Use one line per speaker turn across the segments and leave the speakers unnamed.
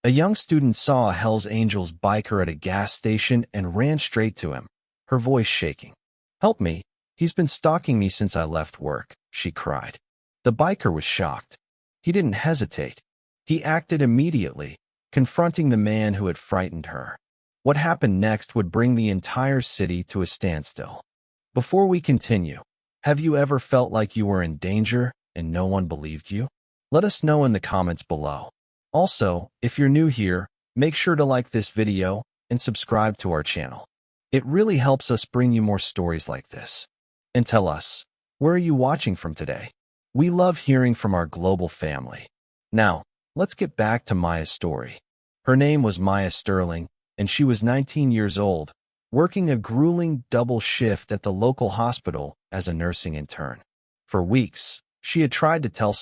A young student saw a Hells Angels biker at a gas station and ran straight to him, her voice shaking. "Help me, he's been stalking me since I left work," she cried. The biker was shocked. He didn't hesitate. He acted immediately, confronting the man who had frightened her. What happened next would bring the entire city to a standstill. Before we continue, have you ever felt like you were in danger and no one believed you? Let us know in the comments below. Also, if you're new here, make sure to like this video and subscribe to our channel. It really helps us bring you more stories like this. And tell us, where are you watching from today? We love hearing from our global family. Now, let's get back to Maya's story. Her name was Maya Sterling, and she was 19 years old, working a grueling double shift at the local hospital as a nursing intern. For weeks, she had tried to tell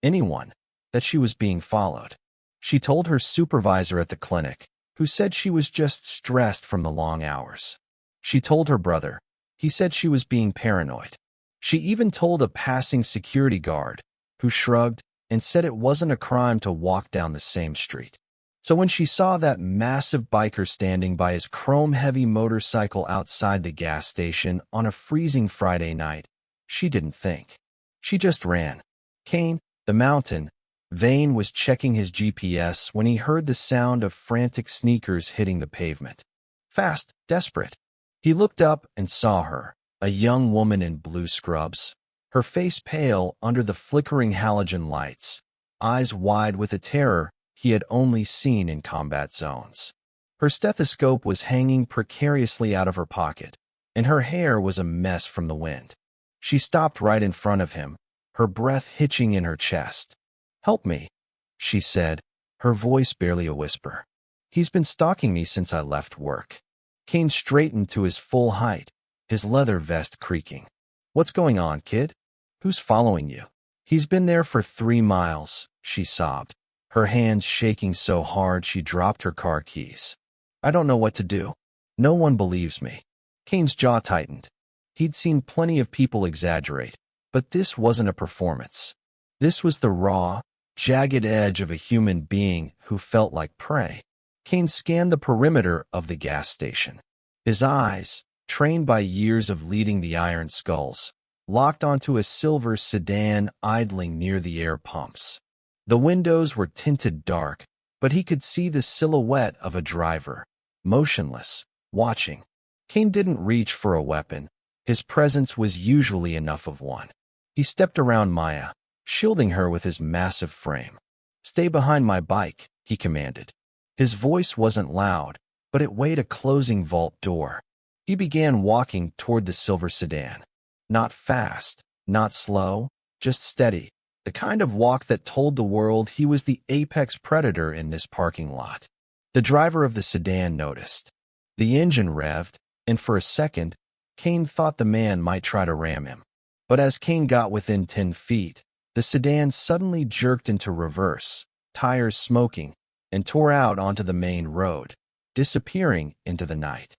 anyone, that she was being followed. She told her supervisor at the clinic, who said she was just stressed from the long hours. She told her brother. He said she was being paranoid. She even told a passing security guard, who shrugged and said it wasn't a crime to walk down the same street. So when she saw that massive biker standing by his chrome-heavy motorcycle outside the gas station on a freezing Friday night, she didn't think. She just ran. Kane, the mountain Vane, was checking his GPS when he heard the sound of frantic sneakers hitting the pavement. Fast, desperate. He looked up and saw her, a young woman in blue scrubs, her face pale under the flickering halogen lights, eyes wide with a terror he had only seen in combat zones. Her stethoscope was hanging precariously out of her pocket, and her hair was a mess from the wind. She stopped right in front of him, her breath hitching in her chest. "Help me," she said, her voice barely a whisper. "He's been stalking me since I left work." Kane straightened to his full height, his leather vest creaking. "What's going on, kid? Who's following you?" "He's been there for 3 miles, she sobbed, her hands shaking so hard she dropped her car keys. "I don't know what to do. No one believes me." Kane's jaw tightened. He'd seen plenty of people exaggerate, but this wasn't a performance. This was the raw, jagged edge of a human being who felt like prey. Kane scanned the perimeter of the gas station. His eyes, trained by years of leading the Iron Skulls, locked onto a silver sedan idling near the air pumps. The windows were tinted dark, but he could see the silhouette of a driver, motionless, watching. Kane didn't reach for a weapon. His presence was usually enough of one. He stepped around Maya, shielding her with his massive frame. "Stay behind my bike," he commanded. His voice wasn't loud, but it weighed a closing vault door. He began walking toward the silver sedan. Not fast, not slow, just steady, the kind of walk that told the world he was the apex predator in this parking lot. The driver of the sedan noticed. The engine revved, and for a second, Kane thought the man might try to ram him. But as Kane got within 10 feet, the sedan suddenly jerked into reverse, tires smoking, and tore out onto the main road, disappearing into the night.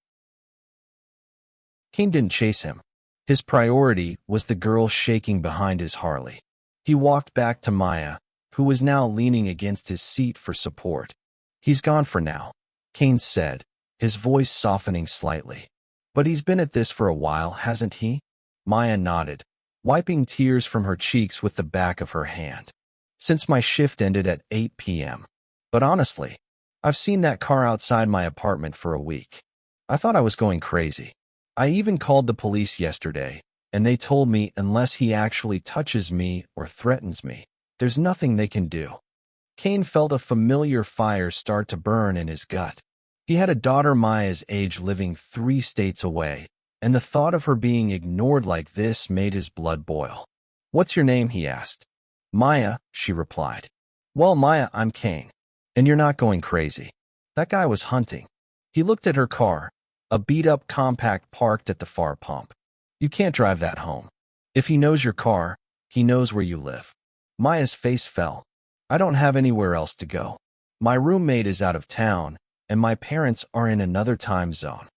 Kane didn't chase him. His priority was the girl shaking behind his Harley. He walked back to Maya, who was now leaning against his seat for support. "He's gone for now," Kane said, his voice softening slightly. "But he's been at this for a while, hasn't he?" Maya nodded, wiping tears from her cheeks with the back of her hand. "Since my shift ended at 8 p.m. But honestly, I've seen that car outside my apartment for a week. I thought I was going crazy. I even called the police yesterday, and they told me unless he actually touches me or threatens me, there's nothing they can do." Kane felt a familiar fire start to burn in his gut. He had a daughter Maya's age living 3 states away, and the thought of her being ignored like this made his blood boil. "What's your name?" he asked. "Maya," she replied. "Well, Maya, I'm Kane. And you're not going crazy. That guy was hunting." He looked at her car, a beat-up compact parked at the far pump. "You can't drive that home. If he knows your car, he knows where you live." Maya's face fell. "I don't have anywhere else to go. My roommate is out of town, and my parents are in another time zone."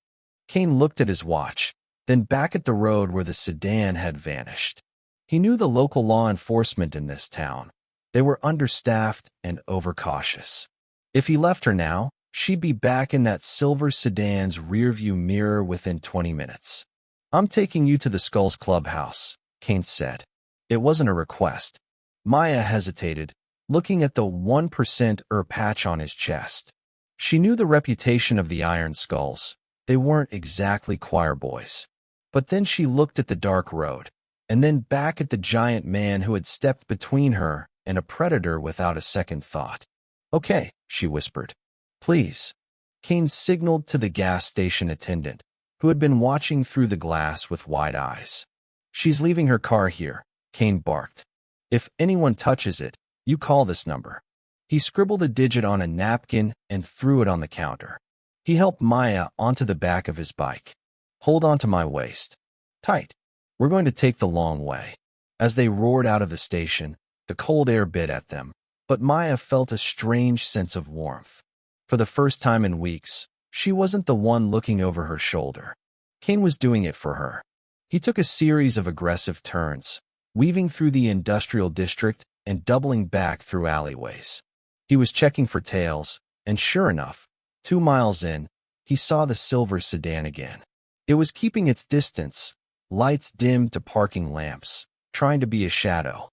Kane looked at his watch, then back at the road where the sedan had vanished. He knew the local law enforcement in this town. They were understaffed and overcautious. If he left her now, she'd be back in that silver sedan's rearview mirror within 20 minutes. I'm taking you to the Skull's clubhouse, Kane said. It wasn't a request. Maya hesitated, looking at the 1% patch on his chest. She knew the reputation of the Iron Skulls. They weren't exactly choir boys. But then she looked at the dark road, and then back at the giant man who had stepped between her and a predator without a second thought. Okay, she whispered. Please. Kane signaled to the gas station attendant, who had been watching through the glass with wide eyes. She's leaving her car here, Kane barked. If anyone touches it, you call this number. He scribbled a digit on a napkin and threw it on the counter. He helped Maya onto the back of his bike. Hold on to my waist. Tight. We're going to take the long way. As they roared out of the station, the cold air bit at them, but Maya felt a strange sense of warmth. For the first time in weeks, she wasn't the one looking over her shoulder. Kane was doing it for her. He took a series of aggressive turns, weaving through the industrial district and doubling back through alleyways. He was checking for tails, and sure enough, 2 miles in, he saw the silver sedan again. It was keeping its distance, lights dimmed to parking lamps, trying to be a shadow.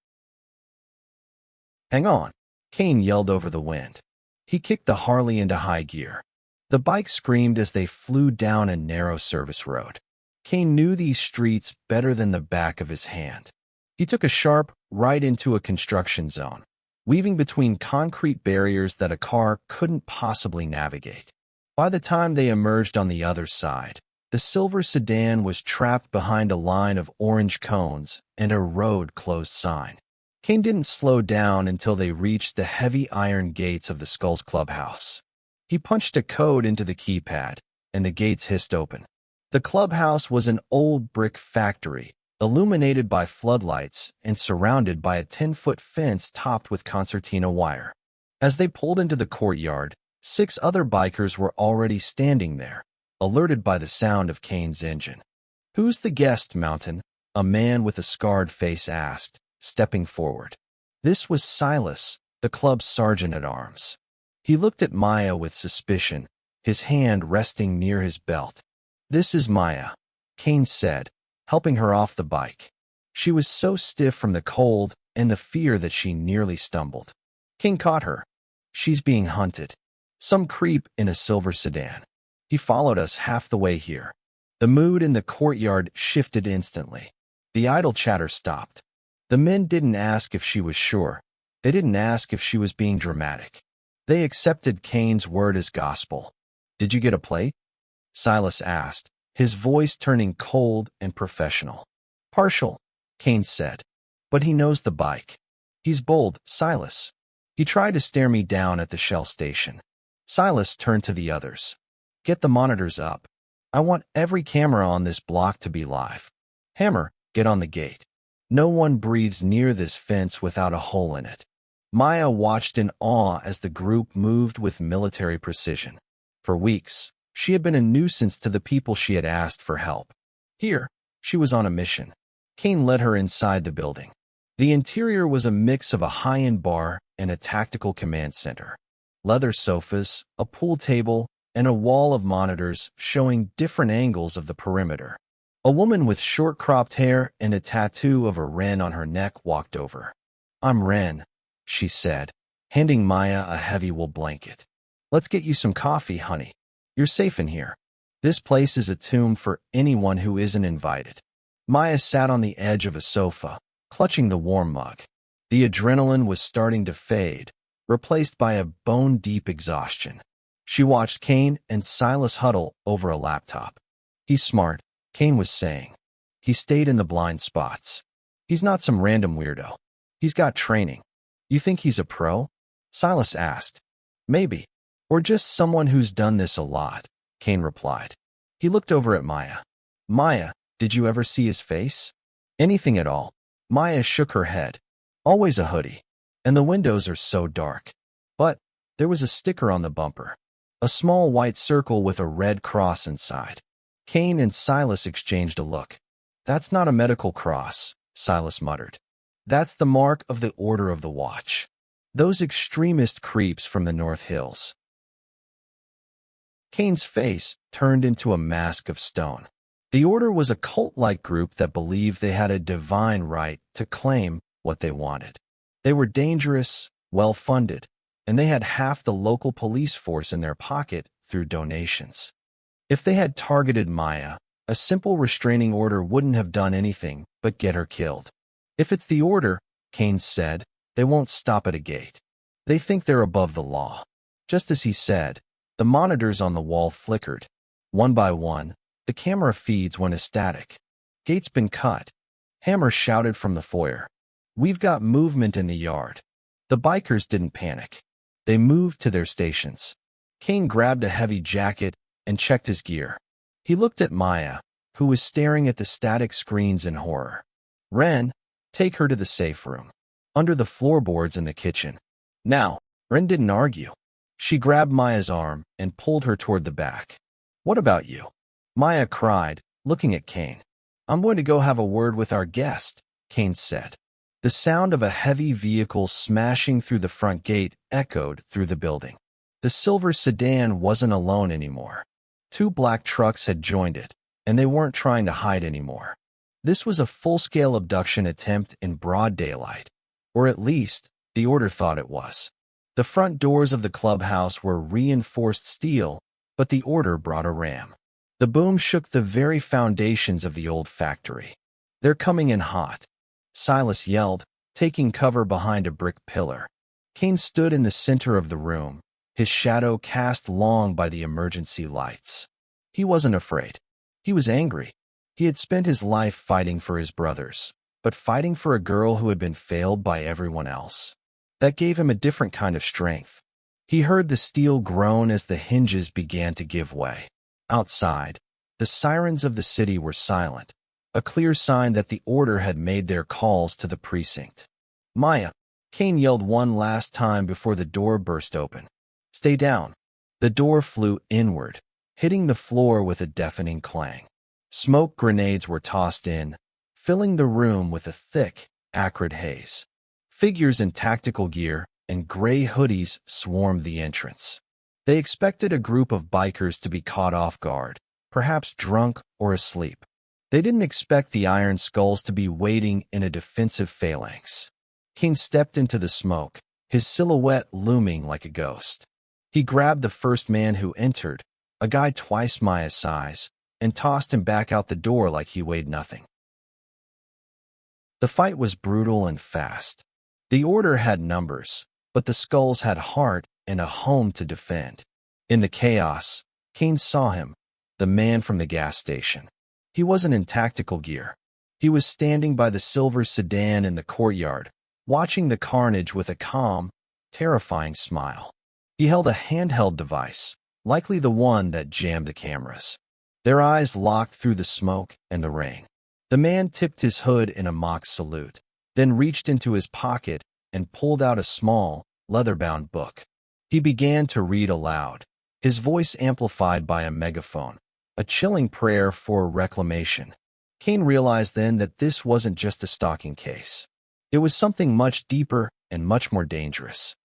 Hang on, Kane yelled over the wind. He kicked the Harley into high gear. The bike screamed as they flew down a narrow service road. Kane knew these streets better than the back of his hand. He took a sharp right into a construction zone, weaving between concrete barriers that a car couldn't possibly navigate. By the time they emerged on the other side, the silver sedan was trapped behind a line of orange cones and a road closed sign. Kane didn't slow down until they reached the heavy iron gates of the Skull's clubhouse. He punched a code into the keypad, and the gates hissed open. The clubhouse was an old brick factory, illuminated by floodlights and surrounded by a 10-foot fence topped with concertina wire. As they pulled into the courtyard, 6 other bikers were already standing there, alerted by the sound of Kane's engine. "Who's the guest, Mountain?" a man with a scarred face asked, stepping forward. This was Silas, the club's sergeant-at-arms. He looked at Maya with suspicion, his hand resting near his belt. "This is Maya," Kane said, helping her off the bike. She was so stiff from the cold and the fear that she nearly stumbled. Kane caught her. "She's being hunted. Some creep in a silver sedan. He followed us half the way here." The mood in the courtyard shifted instantly. The idle chatter stopped. The men didn't ask if she was sure. They didn't ask if she was being dramatic. They accepted Kane's word as gospel. "Did you get a plate?" Silas asked, his voice turning cold and professional. "Partial," Kane said. "But he knows the bike. He's bold, Silas. He tried to stare me down at the Shell station." Silas turned to the others. "Get the monitors up. I want every camera on this block to be live. Hammer, get on the gate. No one breathes near this fence without a hole in it." Maya watched in awe as the group moved with military precision. For weeks, she had been a nuisance to the people she had asked for help. Here, she was on a mission. Kane led her inside the building. The interior was a mix of a high-end bar and a tactical command center. Leather sofas, a pool table, and a wall of monitors showing different angles of the perimeter. A woman with short-cropped hair and a tattoo of a wren on her neck walked over. "I'm Wren," she said, handing Maya a heavy wool blanket. "Let's get you some coffee, honey. You're safe in here. This place is a tomb for anyone who isn't invited." Maya sat on the edge of a sofa, clutching the warm mug. The adrenaline was starting to fade, replaced by a bone-deep exhaustion. She watched Kane and Silas huddle over a laptop. "He's smart," Kane was saying. "He stayed in the blind spots. He's not some random weirdo. He's got training." "You think he's a pro?" Silas asked. "Maybe. Or just someone who's done this a lot," Kane replied. He looked over at Maya. "Maya, did you ever see his face?" "Anything at all." Maya shook her head. "Always a hoodie. And the windows are so dark. But there was a sticker on the bumper. A small white circle with a red cross inside." Kane and Silas exchanged a look. "That's not a medical cross," Silas muttered. "That's the mark of the Order of the Watch." Those extremist creeps from the North Hills. Kane's face turned into a mask of stone. The Order was a cult-like group that believed they had a divine right to claim what they wanted. They were dangerous, well-funded, and they had half the local police force in their pocket through donations. If they had targeted Maya, a simple restraining order wouldn't have done anything but get her killed. If it's the Order, Kane said, they won't stop at a gate. They think they're above the law. Just as he said, the monitors on the wall flickered. One by one, the camera feeds went static. Gate's been cut. Hammer shouted from the foyer. We've got movement in the yard. The bikers didn't panic. They moved to their stations. Kane grabbed a heavy jacket and checked his gear. He looked at Maya, who was staring at the static screens in horror. Ren, take her to the safe room. Under the floorboards in the kitchen. Now, Ren didn't argue. She grabbed Maya's arm and pulled her toward the back. What about you? Maya cried, looking at Kane. I'm going to go have a word with our guest, Kane said. The sound of a heavy vehicle smashing through the front gate echoed through the building. The silver sedan wasn't alone anymore. 2 black trucks had joined it, and they weren't trying to hide anymore. This was a full-scale abduction attempt in broad daylight, or at least, the Order thought it was. The front doors of the clubhouse were reinforced steel, but the Order brought a ram. The boom shook the very foundations of the old factory. They're coming in hot. Silas yelled, taking cover behind a brick pillar. Kane stood in the center of the room, his shadow cast long by the emergency lights. He wasn't afraid. He was angry. He had spent his life fighting for his brothers, but fighting for a girl who had been failed by everyone else. That gave him a different kind of strength. He heard the steel groan as the hinges began to give way. Outside, the sirens of the city were silent, a clear sign that the Order had made their calls to the precinct. Maya, Kane yelled one last time before the door burst open. Stay down. The door flew inward, hitting the floor with a deafening clang. Smoke grenades were tossed in, filling the room with a thick, acrid haze. Figures in tactical gear and gray hoodies swarmed the entrance. They expected a group of bikers to be caught off guard, perhaps drunk or asleep. They didn't expect the Iron Skulls to be waiting in a defensive phalanx. King stepped into the smoke, his silhouette looming like a ghost. He grabbed the first man who entered, a guy twice Maya's size, and tossed him back out the door like he weighed nothing. The fight was brutal and fast. The Order had numbers, but the Skulls had heart and a home to defend. In the chaos, Kane saw him, the man from the gas station. He wasn't in tactical gear. He was standing by the silver sedan in the courtyard, watching the carnage with a calm, terrifying smile. He held a handheld device, likely the one that jammed the cameras. Their eyes locked through the smoke and the rain. The man tipped his hood in a mock salute, then reached into his pocket and pulled out a small, leather-bound book. He began to read aloud, his voice amplified by a megaphone, a chilling prayer for reclamation. Kane realized then that this wasn't just a stalking case. It was something much deeper and much more dangerous.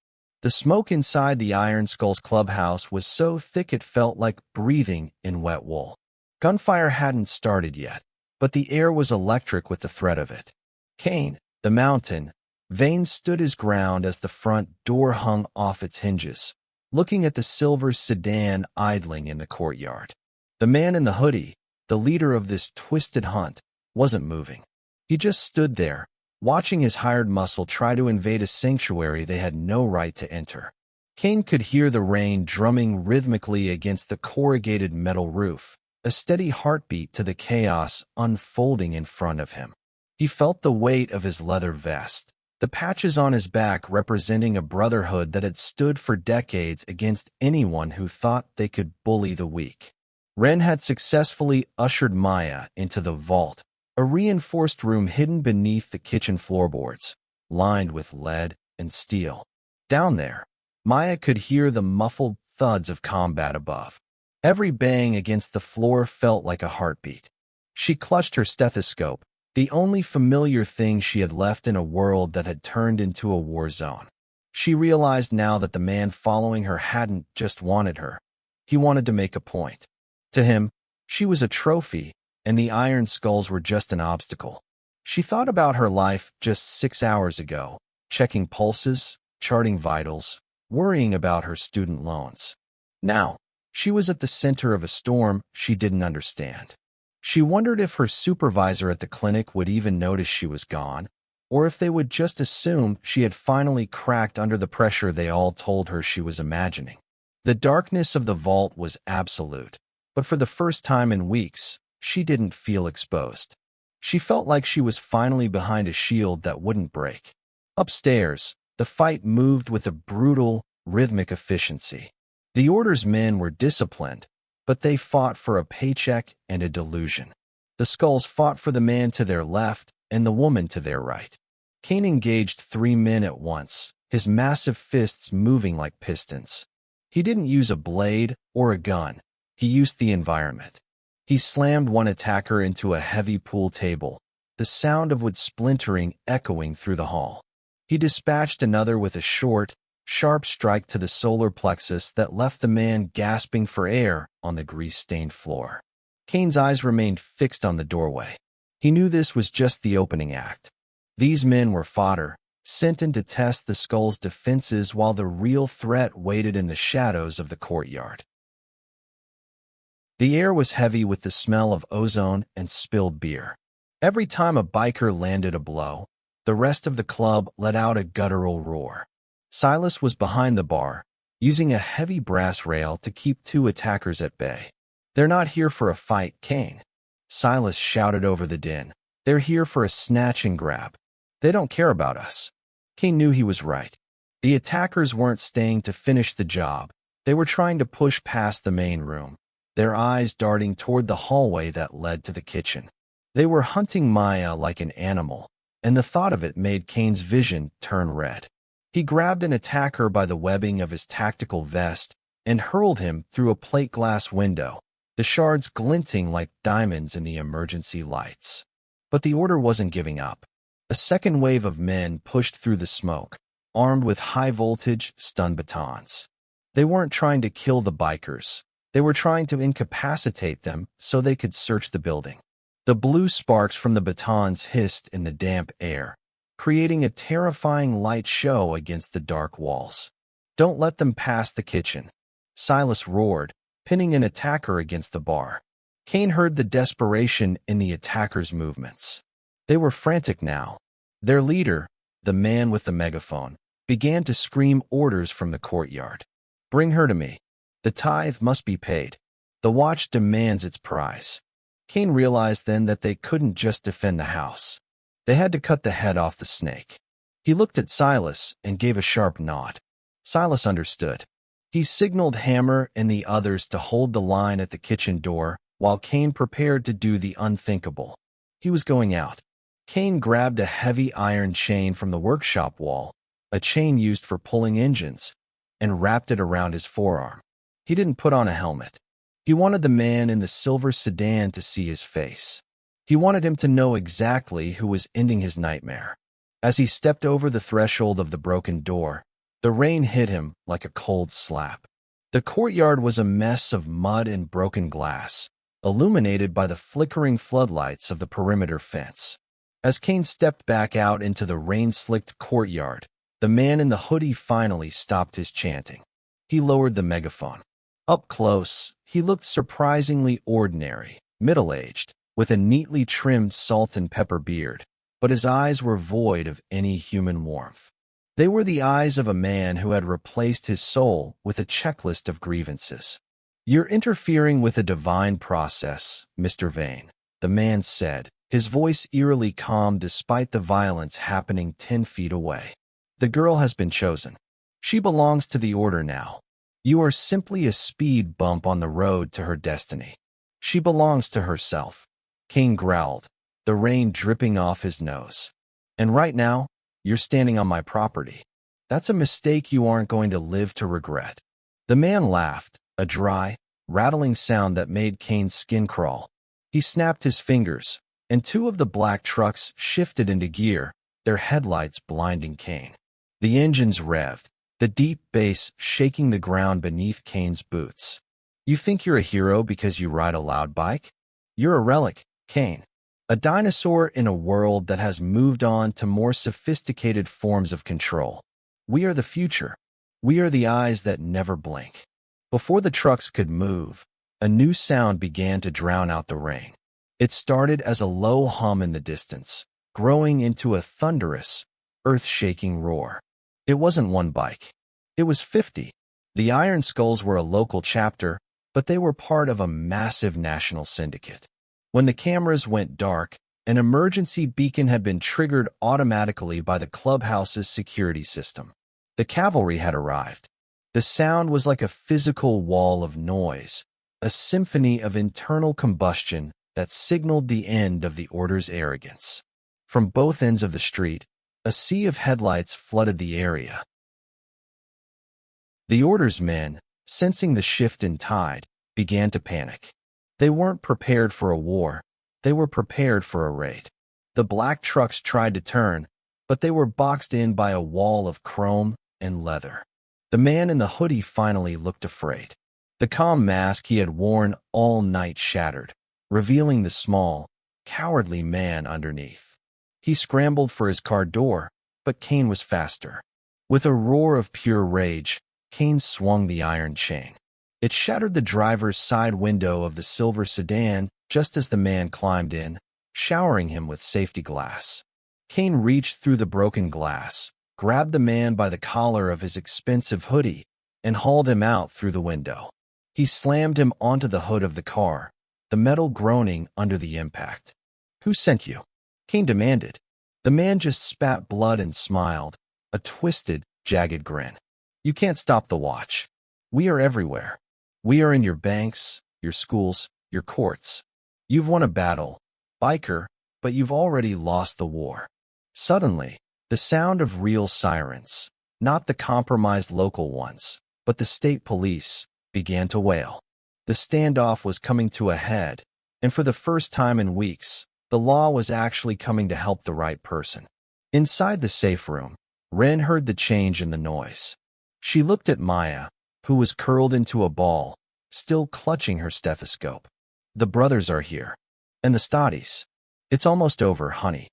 The smoke inside the Iron Skulls clubhouse was so thick it felt like breathing in wet wool. Gunfire hadn't started yet, but the air was electric with the threat of it. Kane, the mountain, Vane stood his ground as the front door hung off its hinges, looking at the silver sedan idling in the courtyard. The man in the hoodie, the leader of this twisted hunt, wasn't moving. He just stood there, watching his hired muscle try to invade a sanctuary they had no right to enter. Kane could hear the rain drumming rhythmically against the corrugated metal roof, a steady heartbeat to the chaos unfolding in front of him. He felt the weight of his leather vest, the patches on his back representing a brotherhood that had stood for decades against anyone who thought they could bully the weak. Ren had successfully ushered Maya into the vault, a reinforced room hidden beneath the kitchen floorboards, lined with lead and steel. Down there, Maya could hear the muffled thuds of combat above. Every bang against the floor felt like a heartbeat. She clutched her stethoscope, the only familiar thing she had left in a world that had turned into a war zone. She realized now that the man following her hadn't just wanted her. He wanted to make a point. To him, she was a trophy, and the iron skulls were just an obstacle. She thought about her life just 6 hours ago, checking pulses, charting vitals, worrying about her student loans. Now, she was at the center of a storm she didn't understand. She wondered if her supervisor at the clinic would even notice she was gone, or if they would just assume she had finally cracked under the pressure they all told her she was imagining. The darkness of the vault was absolute, but for the first time in weeks, she didn't feel exposed. She felt like she was finally behind a shield that wouldn't break. Upstairs, the fight moved with a brutal, rhythmic efficiency. The Order's men were disciplined, but they fought for a paycheck and a delusion. The skulls fought for the man to their left and the woman to their right. Kane engaged 3 men at once, his massive fists moving like pistons. He didn't use a blade or a gun. He used the environment. He slammed one attacker into a heavy pool table, the sound of wood splintering echoing through the hall. He dispatched another with a short, sharp strike to the solar plexus that left the man gasping for air on the grease-stained floor. Kane's eyes remained fixed on the doorway. He knew this was just the opening act. These men were fodder, sent in to test the skull's defenses while the real threat waited in the shadows of the courtyard. The air was heavy with the smell of ozone and spilled beer. Every time a biker landed a blow, the rest of the club let out a guttural roar. Silas was behind the bar, using a heavy brass rail to keep 2 attackers at bay. "They're not here for a fight, Kane," Silas shouted over the din. "They're here for a snatch and grab. They don't care about us." Kane knew he was right. The attackers weren't staying to finish the job. They were trying to push past the main room, their eyes darting toward the hallway that led to the kitchen. They were hunting Maya like an animal, and the thought of it made Kane's vision turn red. He grabbed an attacker by the webbing of his tactical vest and hurled him through a plate glass window, the shards glinting like diamonds in the emergency lights. But the Order wasn't giving up. A second wave of men pushed through the smoke, armed with high-voltage stun batons. They weren't trying to kill the bikers. They were trying to incapacitate them so they could search the building. The blue sparks from the batons hissed in the damp air, creating a terrifying light show against the dark walls. "Don't let them pass the kitchen," Silas roared, pinning an attacker against the bar. Kane heard the desperation in the attackers' movements. They were frantic now. Their leader, the man with the megaphone, began to scream orders from the courtyard. "Bring her to me. The tithe must be paid. The watch demands its prize." Kane realized then that they couldn't just defend the house. They had to cut the head off the snake. He looked at Silas and gave a sharp nod. Silas understood. He signaled Hammer and the others to hold the line at the kitchen door while Kane prepared to do the unthinkable. He was going out. Kane grabbed a heavy iron chain from the workshop wall, a chain used for pulling engines, and wrapped it around his forearm. He didn't put on a helmet. He wanted the man in the silver sedan to see his face. He wanted him to know exactly who was ending his nightmare. As he stepped over the threshold of the broken door, the rain hit him like a cold slap. The courtyard was a mess of mud and broken glass, illuminated by the flickering floodlights of the perimeter fence. As Kane stepped back out into the rain-slicked courtyard, the man in the hoodie finally stopped his chanting. He lowered the megaphone. Up close, he looked surprisingly ordinary, middle-aged, with a neatly trimmed salt and pepper beard, but his eyes were void of any human warmth. They were the eyes of a man who had replaced his soul with a checklist of grievances. "You're interfering with a divine process, Mr. Vane," the man said, his voice eerily calm despite the violence happening 10 feet away. "The girl has been chosen. She belongs to the Order now. You are simply a speed bump on the road to her destiny. She belongs to herself." Kane growled, the rain dripping off his nose. "And right now, you're standing on my property. That's a mistake you aren't going to live to regret." The man laughed, a dry, rattling sound that made Kane's skin crawl. He snapped his fingers, and 2 of the black trucks shifted into gear, their headlights blinding Kane. The engines revved, the deep bass shaking the ground beneath Kane's boots. You think you're a hero because you ride a loud bike? You're a relic, Kane. A dinosaur in a world that has moved on to more sophisticated forms of control. We are the future. We are the eyes that never blink. Before the trucks could move, a new sound began to drown out the rain. It started as a low hum in the distance, growing into a thunderous, earth-shaking roar. It wasn't one bike. It was 50. The Iron Skulls were a local chapter, but they were part of a massive national syndicate. When the cameras went dark, an emergency beacon had been triggered automatically by the clubhouse's security system. The cavalry had arrived. The sound was like a physical wall of noise, a symphony of internal combustion that signaled the end of the order's arrogance. From both ends of the street, a sea of headlights flooded the area. The order's men, sensing the shift in tide, began to panic. They weren't prepared for a war. They were prepared for a raid. The black trucks tried to turn, but they were boxed in by a wall of chrome and leather. The man in the hoodie finally looked afraid. The calm mask he had worn all night shattered, revealing the small, cowardly man underneath. He scrambled for his car door, but Kane was faster. With a roar of pure rage, Kane swung the iron chain. It shattered the driver's side window of the silver sedan just as the man climbed in, showering him with safety glass. Kane reached through the broken glass, grabbed the man by the collar of his expensive hoodie, and hauled him out through the window. He slammed him onto the hood of the car, the metal groaning under the impact. "Who sent you?" Kane demanded. The man just spat blood and smiled, a twisted, jagged grin. "You can't stop the watch. We are everywhere. We are in your banks, your schools, your courts. You've won a battle, biker, but you've already lost the war." Suddenly, the sound of real sirens, not the compromised local ones, but the state police, began to wail. The standoff was coming to a head, and for the first time in weeks, the law was actually coming to help the right person. Inside the safe room, Ren heard the change in the noise. She looked at Maya, who was curled into a ball, still clutching her stethoscope. "The brothers are here. And the Stotties. It's almost over, honey."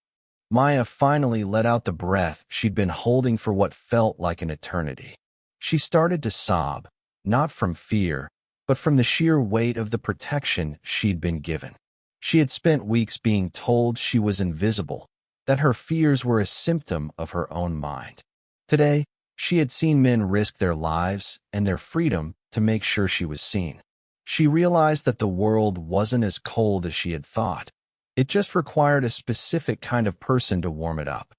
Maya finally let out the breath she'd been holding for what felt like an eternity. She started to sob, not from fear, but from the sheer weight of the protection she'd been given. She had spent weeks being told she was invisible, that her fears were a symptom of her own mind. Today, she had seen men risk their lives and their freedom to make sure she was seen. She realized that the world wasn't as cold as she had thought. It just required a specific kind of person to warm it up.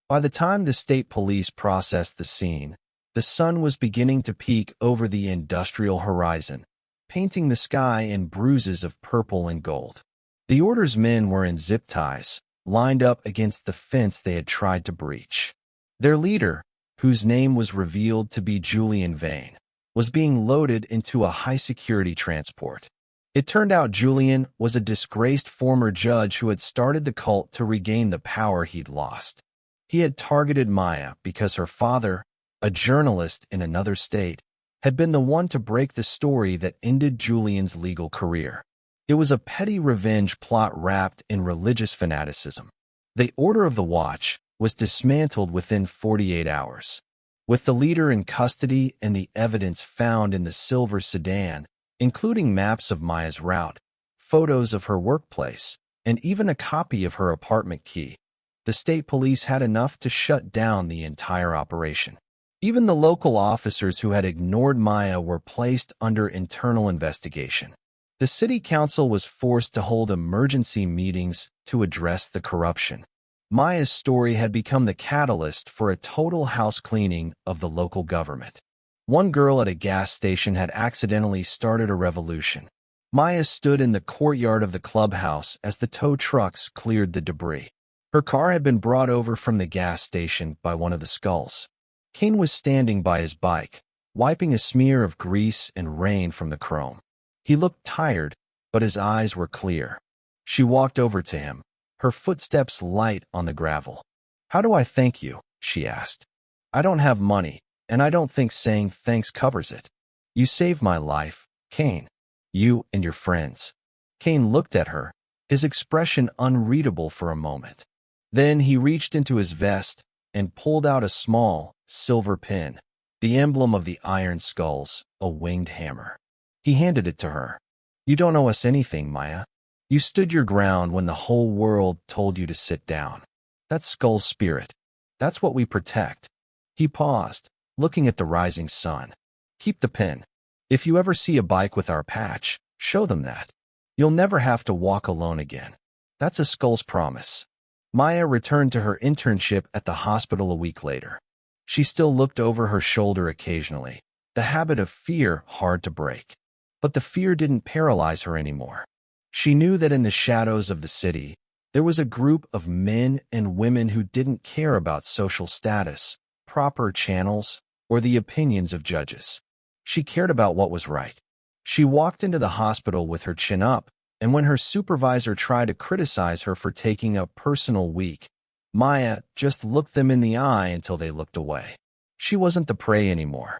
By the time the state police processed the scene, the sun was beginning to peek over the industrial horizon, painting the sky in bruises of purple and gold. The order's men were in zip ties, lined up against the fence they had tried to breach. Their leader, whose name was revealed to be Julian Vane, was being loaded into a high-security transport. It turned out Julian was a disgraced former judge who had started the cult to regain the power he'd lost. He had targeted Maya because her father, a journalist in another state, had been the one to break the story that ended Julian's legal career. It was a petty revenge plot wrapped in religious fanaticism. The Order of the Watch was dismantled within 48 hours. With the leader in custody and the evidence found in the silver sedan, including maps of Maya's route, photos of her workplace, and even a copy of her apartment key, the state police had enough to shut down the entire operation. Even the local officers who had ignored Maya were placed under internal investigation. The city council was forced to hold emergency meetings to address the corruption. Maya's story had become the catalyst for a total house cleaning of the local government. One girl at a gas station had accidentally started a revolution. Maya stood in the courtyard of the clubhouse as the tow trucks cleared the debris. Her car had been brought over from the gas station by one of the skulls. Kane was standing by his bike, wiping a smear of grease and rain from the chrome. He looked tired, but his eyes were clear. She walked over to him, her footsteps light on the gravel. "How do I thank you?" she asked. I don't have money, and I don't think saying thanks covers it. You saved my life, Kane. You and your friends. Kane looked at her, his expression unreadable for a moment. Then he reached into his vest and pulled out a small, silver pin, the emblem of the Iron Skulls, a winged hammer. He handed it to her. You don't owe us anything, Maya. You stood your ground when the whole world told you to sit down. That's Skull's spirit. That's what we protect. He paused, looking at the rising sun. Keep the pin. If you ever see a bike with our patch, show them that. You'll never have to walk alone again. That's a Skull's promise. Maya returned to her internship at the hospital a week later. She still looked over her shoulder occasionally, the habit of fear hard to break. But the fear didn't paralyze her anymore. She knew that in the shadows of the city, there was a group of men and women who didn't care about social status, proper channels, or the opinions of judges. She cared about what was right. She walked into the hospital with her chin up, and when her supervisor tried to criticize her for taking a personal week, Maya just looked them in the eye until they looked away. She wasn't the prey anymore.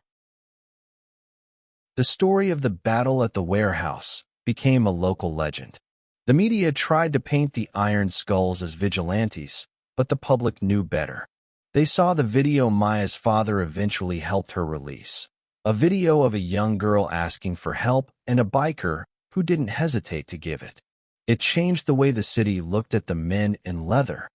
The story of the battle at the warehouse became a local legend. The media tried to paint the Iron Skulls as vigilantes, but the public knew better. They saw the video Maya's father eventually helped her release. A video of a young girl asking for help and a biker who didn't hesitate to give it. It changed the way the city looked at the men in leather.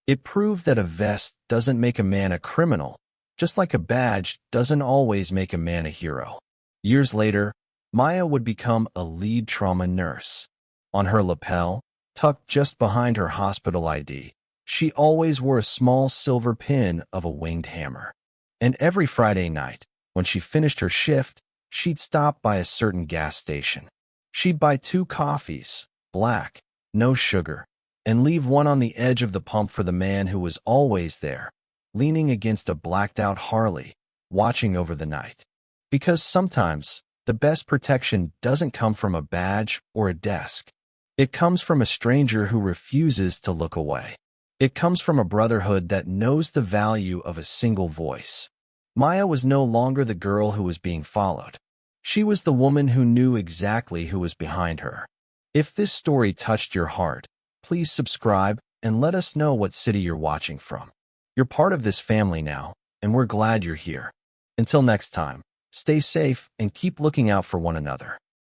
It proved that a vest doesn't make a man a criminal, just like a badge doesn't always make a man a hero. Years later, Maya would become a lead trauma nurse. On her lapel, tucked just behind her hospital ID, she always wore a small silver pin of a winged hammer. And every Friday night, when she finished her shift, she'd stop by a certain gas station. She'd buy 2 coffees, black, no sugar, and leave one on the edge of the pump for the man who was always there, leaning against a blacked-out Harley, watching over the night. Because sometimes, the best protection doesn't come from a badge or a desk. It comes from a stranger who refuses to look away. It comes from a brotherhood that knows the value of a single voice. Maya was no longer the girl who was being followed. She was the woman who knew exactly who was behind her. If this story touched your heart, please subscribe and let us know what city you're watching from. You're part of this family now, and we're glad you're here. Until next time, stay safe and keep looking out for one another.